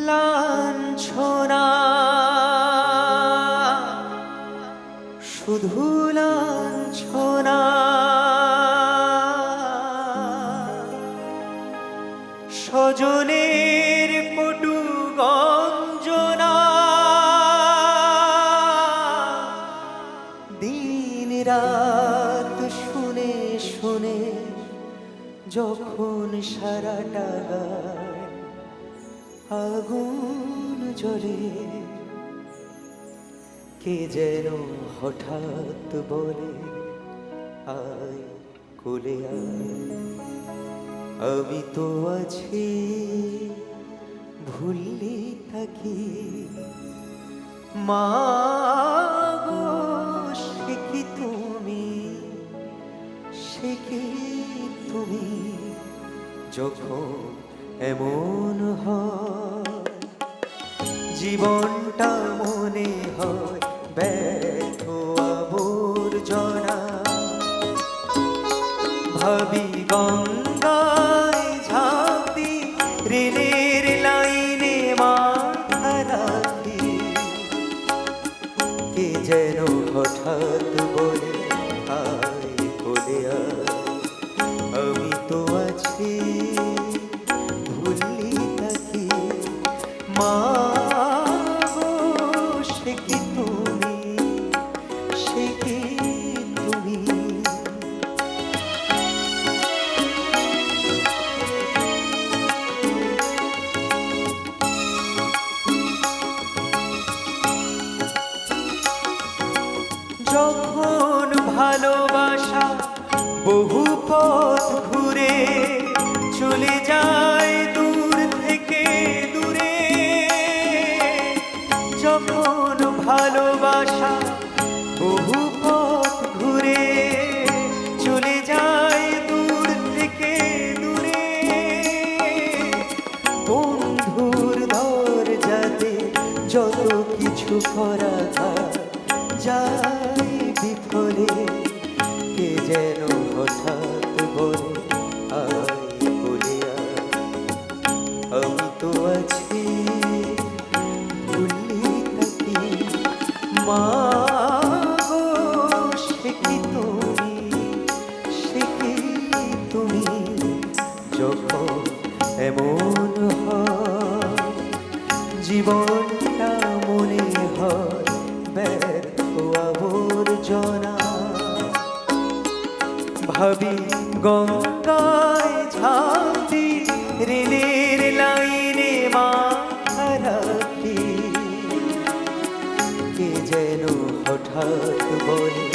লাঞ্ছনা শুধু লাঞ্ছনা স্বজনের কটু গঞ্জনা দিন রাত শুনে শুনে যখন সারাটা গায় আগুন জ্বলে কে যেন হঠাৎ বলে আয় কোলে আয় আমি তো আছি ভুললি থাকি মা গো সে কি তুমি যখন এমন হয় জীবনটা মনে হয় ব্যর্থ আবর্জনা ভাবি গঙ্গায় ঝাঁপি রেলের লাইনে মাথা রাখি কে যেন হঠাৎ বলে আয় কোলে আয় আমি তো আছি ভুললি থাকি মা গো সে কি তুমি যখন ভালোবাসা বহু পথ ঘুরে চলে যায় দূর থেকে দূরে যখন ভালোবাসা বহু পথ ঘুরে চলে যায় দূর থেকে দূরে বন্ধুর দরজাতে যত কিছু করা যায় বিফলে কে যেন হঠাৎ বলে আয় কোলে আয় আমি তো আছি ভুললি থাকি মা গো সে কি তুমি যখন এমন হয় জীবনটা মনে হয় ব্যর্থ আবর্জনা ভাবি গঙ্গায় ঝাঁপি রেলের লাইনে মাথা রাখি কে যেন হঠাৎ বলে